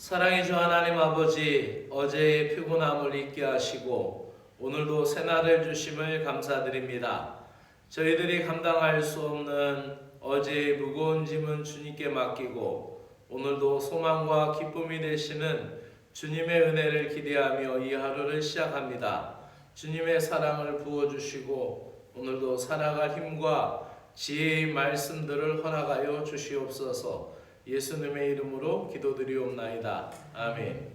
사랑의 주 하나님 아버지, 어제의 피곤함을 잊게 하시고 오늘도 새날을 주심을 감사드립니다. 저희들이 감당할 수 없는 어제의 무거운 짐은 주님께 맡기고 오늘도 소망과 기쁨이 되시는 주님의 은혜를 기대하며 이 하루를 시작합니다. 주님의 사랑을 부어주시고 오늘도 살아갈 힘과 지혜의 말씀들을 허락하여 주시옵소서. 예수님의 이름으로 기도드리옵나이다. 아멘.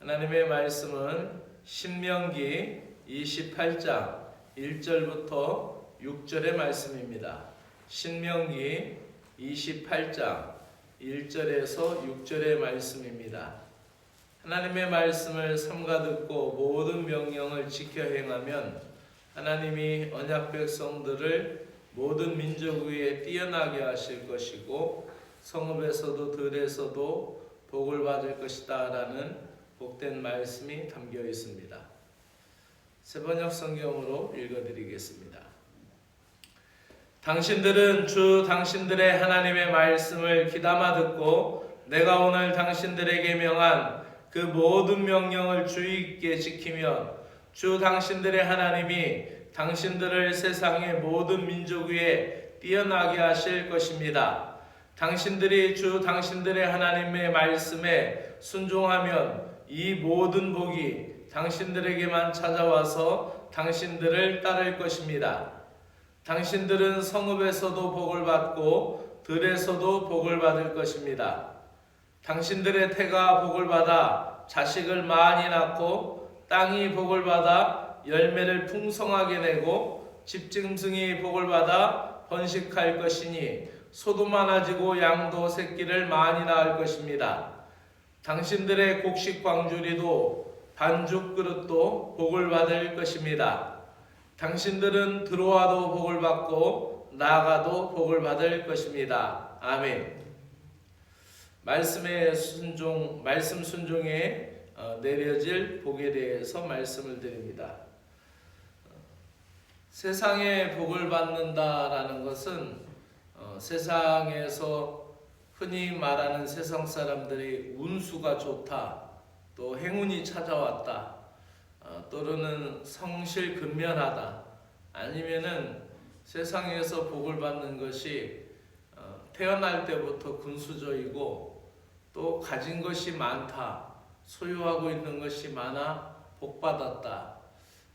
하나님의 말씀은 신명기 28장 1절부터 6절의 말씀입니다. 신명기 28장 1절에서 6절의 말씀입니다. 하나님의 말씀을 삼가 듣고 모든 명령을 지켜 행하면 하나님이 언약 백성들을 모든 민족 위에 뛰어나게 하실 것이고 성읍에서도 들에서도 복을 받을 것이다 라는 복된 말씀이 담겨 있습니다. 세번역 성경으로 읽어드리겠습니다. 당신들은 주 당신들의 하나님의 말씀을 귀담아 듣고 내가 오늘 당신들에게 명한 그 모든 명령을 주의 있게 지키면 주 당신들의 하나님이 당신들을 세상의 모든 민족 위에 뛰어나게 하실 것입니다. 당신들이 주 당신들의 하나님의 말씀에 순종하면 이 모든 복이 당신들에게만 찾아와서 당신들을 따를 것입니다. 당신들은 성읍에서도 복을 받고 들에서도 복을 받을 것입니다. 당신들의 태가 복을 받아 자식을 많이 낳고 땅이 복을 받아 열매를 풍성하게 내고 집짐승이 복을 받아 번식할 것이니 소도 많아지고 양도 새끼를 많이 낳을 것입니다. 당신들의 곡식 광주리도 반죽 그릇도 복을 받을 것입니다. 당신들은 들어와도 복을 받고 나가도 복을 받을 것입니다. 아멘. 말씀 순종에 내려질 복에 대해서 말씀을 드립니다. 세상에 복을 받는다라는 것은 세상에서 흔히 말하는 세상 사람들이 운수가 좋다, 또 행운이 찾아왔다, 또는 성실근면하다, 아니면은 세상에서 복을 받는 것이 태어날 때부터 군수저이고 또 가진 것이 많다, 소유하고 있는 것이 많아 복받았다,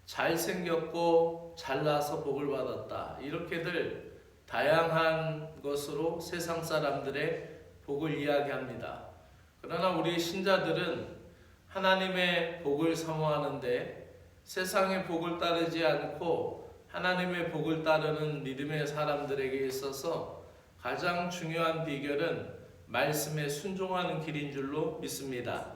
잘생겼고 잘나서 복을 받았다, 이렇게들 다양한 것으로 세상 사람들의 복을 이야기합니다. 그러나 우리 신자들은 하나님의 복을 사모하는데 세상의 복을 따르지 않고 하나님의 복을 따르는 믿음의 사람들에게 있어서 가장 중요한 비결은 말씀에 순종하는 길인 줄로 믿습니다.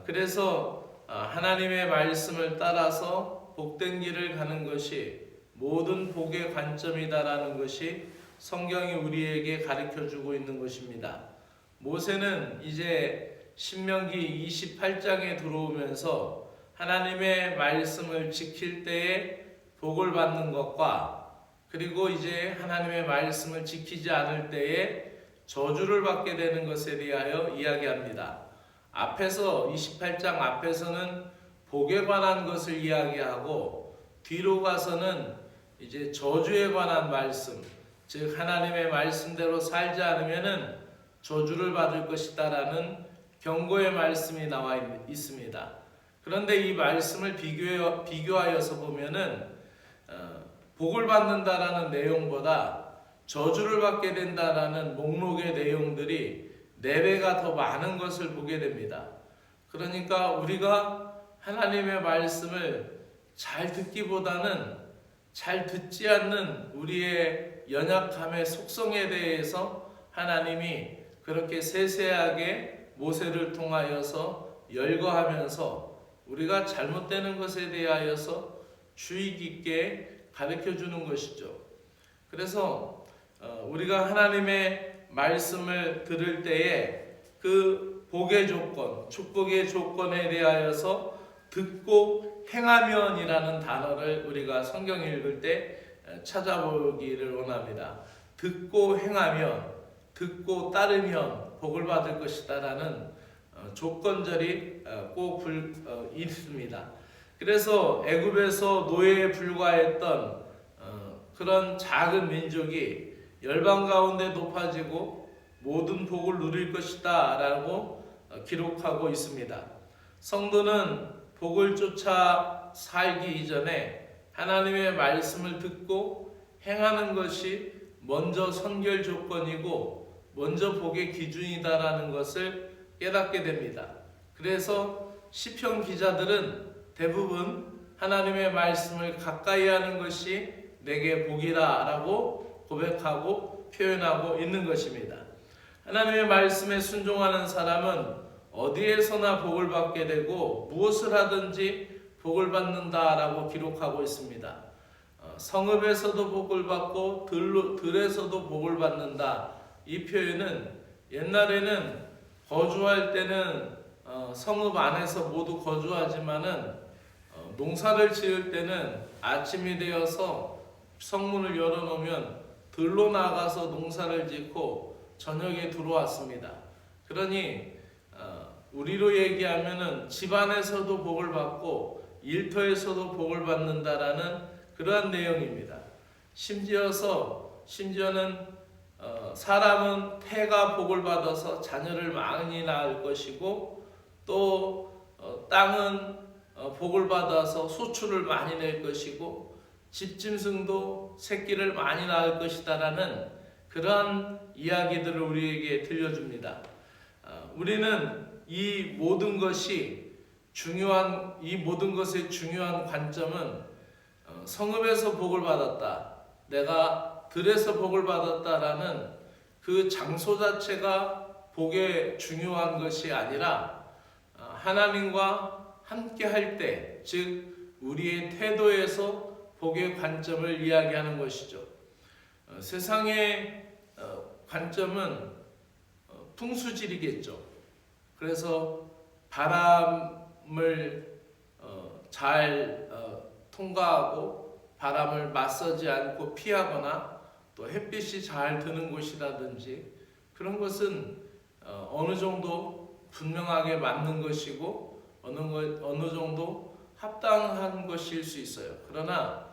그래서 하나님의 말씀을 따라서 복된 길을 가는 것이 모든 복의 관점이다라는 것이 성경이 우리에게 가르쳐주고 있는 것입니다. 모세는 이제 신명기 28장에 들어오면서 하나님의 말씀을 지킬 때에 복을 받는 것과 그리고 이제 하나님의 말씀을 지키지 않을 때에 저주를 받게 되는 것에 대하여 이야기합니다. 앞에서 28장 앞에서는 복에 관한 것을 이야기하고 뒤로 가서는 이제 저주에 관한 말씀, 즉 하나님의 말씀대로 살지 않으면은 저주를 받을 것이다라는 경고의 말씀이 나와 있습니다. 그런데 이 말씀을 비교하여서 보면은 복을 받는다라는 내용보다 저주를 받게 된다라는 목록의 내용들이 4배가 더 많은 것을 보게 됩니다. 그러니까 우리가 하나님의 말씀을 잘 듣기보다는 잘 듣지 않는 우리의 연약함의 속성에 대해서 하나님이 그렇게 세세하게 모세를 통하여서 열거하면서 우리가 잘못되는 것에 대하여서 주의 깊게 가르쳐 주는 것이죠. 그래서 우리가 하나님의 말씀을 들을 때에 그 복의 조건, 축복의 조건에 대하여서 듣고 행하면이라는 단어를 우리가 성경 읽을 때 찾아보기를 원합니다. 듣고 행하면, 듣고 따르면 복을 받을 것이다라는 조건절이 꼭 있습니다. 그래서 애굽에서 노예에 불과했던 그런 작은 민족이 열방 가운데 높아지고 모든 복을 누릴 것이다 라고 기록하고 있습니다. 성도는 복을 쫓아 살기 이전에 하나님의 말씀을 듣고 행하는 것이 먼저 선결 조건이고 먼저 복의 기준이다라는 것을 깨닫게 됩니다. 그래서 시편 기자들은 대부분 하나님의 말씀을 가까이 하는 것이 내게 복이다 라고 고백하고 표현하고 있는 것입니다. 하나님의 말씀에 순종하는 사람은 어디에서나 복을 받게 되고 무엇을 하든지 복을 받는다라고 기록하고 있습니다. 성읍에서도 복을 받고 들에서도 복을 받는다. 이 표현은 옛날에는 거주할 때는 성읍 안에서 모두 거주하지만은 농사를 지을 때는 아침이 되어서 성문을 열어놓으면 들로 나가서 농사를 짓고 저녁에 들어왔습니다. 그러니 우리로 얘기하면은 집안에서도 복을 받고 일터에서도 복을 받는다라는 그러한 내용입니다. 심지어는 사람은 태가 복을 받아서 자녀를 많이 낳을 것이고 또 땅은 복을 받아서 소출을 많이 낼 것이고 집짐승도 새끼를 많이 낳을 것이다라는 그러한 이야기들을 우리에게 들려줍니다. 우리는 이 모든 것의 중요한 관점은 성읍에서 복을 받았다, 내가 들에서 복을 받았다라는 그 장소 자체가 복의 중요한 것이 아니라 하나님과 함께 할 때, 즉 우리의 태도에서 복의 관점을 이야기하는 것이죠. 세상의 관점은 풍수질이겠죠. 그래서 바람을 잘 통과하고 바람을 맞서지 않고 피하거나 또 햇빛이 잘 드는 곳이라든지 그런 것은 어느 정도 분명하게 맞는 것이고 어느 정도 합당한 것일 수 있어요. 그러나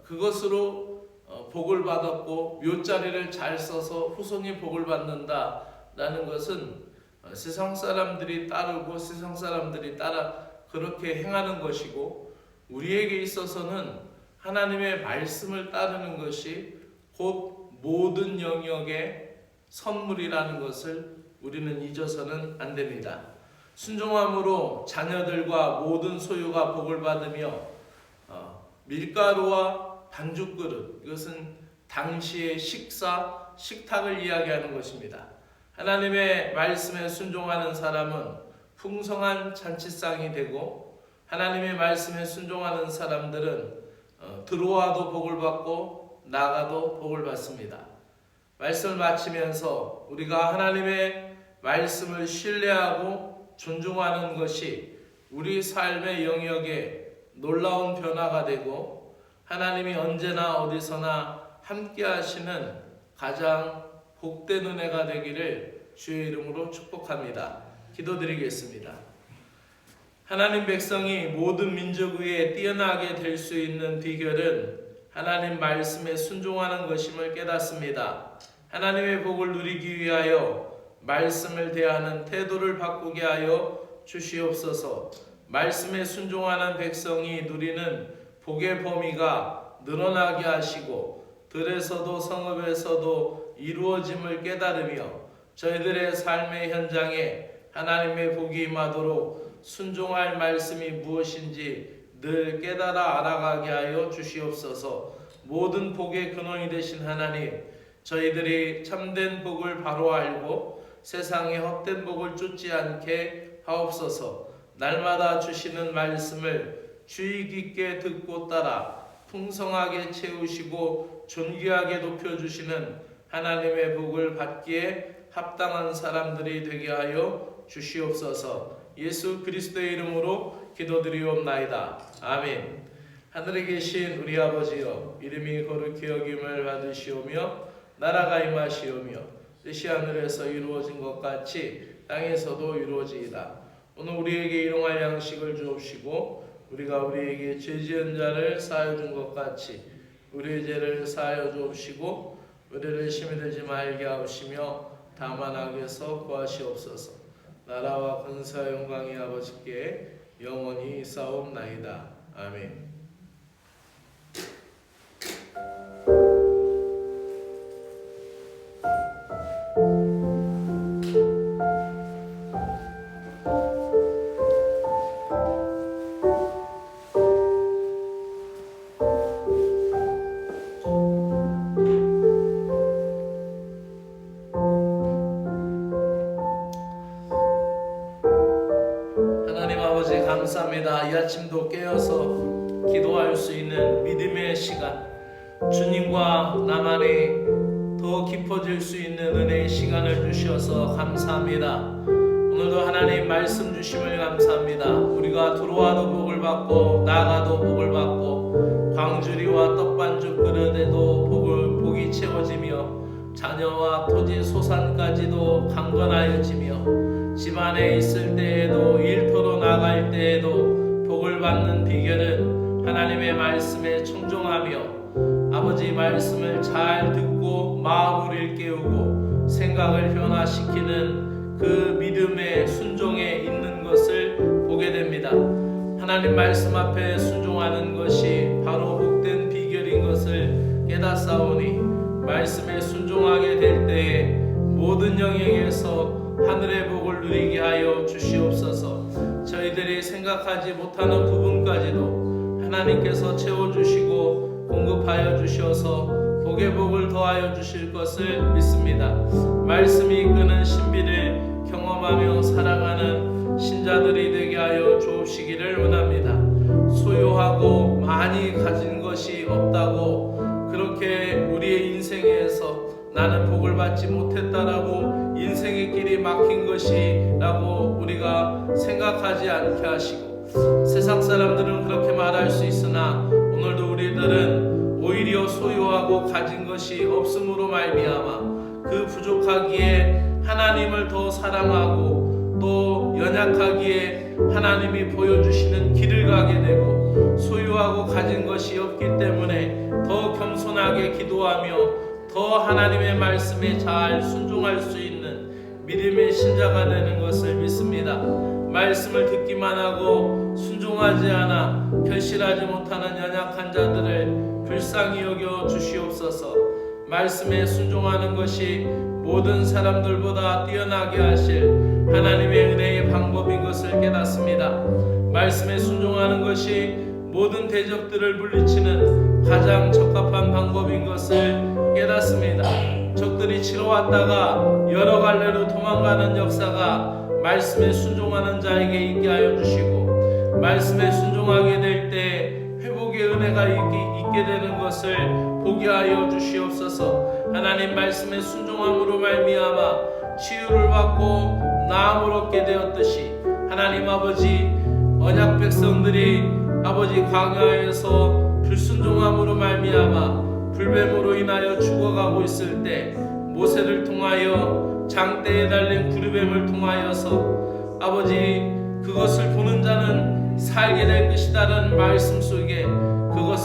그것으로 복을 받았고 묘자리를 잘 써서 후손이 복을 받는다라는 것은 세상 사람들이 따르고 세상 사람들이 따라 그렇게 행하는 것이고, 우리에게 있어서는 하나님의 말씀을 따르는 것이 곧 모든 영역의 선물이라는 것을 우리는 잊어서는 안 됩니다. 순종함으로 자녀들과 모든 소유가 복을 받으며 밀가루와 반죽그릇, 이것은 당시의 식탁을 이야기하는 것입니다. 하나님의 말씀에 순종하는 사람은 풍성한 잔치상이 되고, 하나님의 말씀에 순종하는 사람들은 들어와도 복을 받고 나가도 복을 받습니다. 말씀을 마치면서 우리가 하나님의 말씀을 신뢰하고 존중하는 것이 우리 삶의 영역에 놀라운 변화가 되고, 하나님이 언제나 어디서나 함께 하시는 가장 복된 은혜가 되기를 주의 이름으로 축복합니다. 기도드리겠습니다. 하나님 백성이 모든 민족 위에 뛰어나게 될 수 있는 비결은 하나님 말씀에 순종하는 것임을 깨닫습니다. 하나님의 복을 누리기 위하여 말씀을 대하는 태도를 바꾸게 하여 주시옵소서. 말씀에 순종하는 백성이 누리는 복의 범위가 늘어나게 하시고 들에서도 성읍에서도 이루어짐을 깨달으며 저희들의 삶의 현장에 하나님의 복이 임하도록 순종할 말씀이 무엇인지 늘 깨달아 알아가게 하여 주시옵소서. 모든 복의 근원이 되신 하나님, 저희들이 참된 복을 바로 알고 세상의 헛된 복을 쫓지 않게 하옵소서. 날마다 주시는 말씀을 주의 깊게 듣고 따라 풍성하게 채우시고 존귀하게 높여주시는 하나님의 복을 받기에 합당한 사람들이 되게 하여 주시옵소서. 예수 그리스도의 이름으로 기도드리옵나이다. 아멘. 하늘에 계신 우리 아버지여, 이름이 거룩히 여김을 받으시오며 나라가 임하시오며 뜻이 하늘에서 이루어진 것 같이 땅에서도 이루어지이다. 오늘 우리에게 일용할 양식을 주옵시고 우리가 우리에게 죄 지은 자를 사하여 준 것 같이 우리의 죄를 사하여 주옵시고 우리를 시험에 들지 말게 하옵시며 다만 악에서 구하시옵소서. 나라와 권세와 영광이 아버지께 영원히 있사옵나이다. 아멘. 감사합니다. 이 아침도 깨어서 기도할 수 있는 믿음의 시간, 주님과 나만이 더 깊어질 수 있는 은혜의 시간을 주셔서 감사합니다. 오늘도 하나님 말씀 주심을 감사합니다. 우리가 들어와도 복을 받고 나가도 복을 받고 광주리와 떡반죽 그릇에도 복이 채워지며 자녀와 토지 소산까지도 강건하여지며 집안에 있을 때에도 일터로 나갈 때에도 복을 받는 비결은 하나님의 말씀에 청종하며 아버지 말씀을 잘 듣고 마음을 일깨우고 생각을 변화시키는 그 믿음의 순종에 있는 것을 보게 됩니다. 하나님 말씀 앞에 순종하는 것이 바로 복된 비결인 것을 깨닫사오니 말씀에 순종하게 될 때에 모든 영역에서 하늘의 복을 누리게 하여 주시옵소서. 저희들이 생각하지 못하는 부분까지도 하나님께서 채워주시고 공급하여 주셔서 복의 복을 더하여 주실 것을 믿습니다. 말씀이 이끄는 신비를 경험하며 살아가는 신자들이 되게 하여 주옵시기를 원합니다. 소유하고 많이 가진 것이 없다고 그렇게 우리의 인생에서 나는 복을 받지 못했다라고 인생의 길이 막힌 것이라고 우리가 생각하지 않게 하시고 세상 사람들은 그렇게 말할 수 있으나 오늘도 우리들은 오히려 소유하고 가진 것이 없음으로 말미암아 그 부족하기에 하나님을 더 사랑하고 또 연약하기에 하나님이 보여주시는 길을 가게 되고 소유하고 가진 것이 없기 때문에 더 겸손하게 기도하며 더 하나님의 말씀에 잘 순종할 수 있는 믿음의 신자가 되는 것을 믿습니다. 말씀을 듣기만 하고 순종하지 않아 결실하지 못하는 연약한 자들을 불쌍히 여겨 주시옵소서. 말씀에 순종하는 것이 모든 사람들보다 뛰어나게 하실 하나님의 은혜의 방법인 것을 깨닫습니다. 말씀에 순종하는 것이 모든 대적들을 물리치는 가장 적합한 방법인 것을 깨닫습니다. 적들이 치러 왔다가 여러 갈래로 도망가는 역사가 말씀에 순종하는 자에게 있게 하여 주시고 말씀에 순종하게 될 때 회복의 은혜가 있게 되는 것을 보게 하여 주시옵소서. 하나님 말씀에 순종함으로 말미암아 치유를 받고 나음을 얻게 되었듯이 하나님 아버지 언약 백성들이 아버지 광야에서 불순종함으로 말미암아 불뱀으로 인하여 죽어가고 있을 때 모세를 통하여 장대에 달린 구르뱀을 통하여서 아버지 그것을 보는 자는 살게 될 것이다라는 말씀 속에 그것을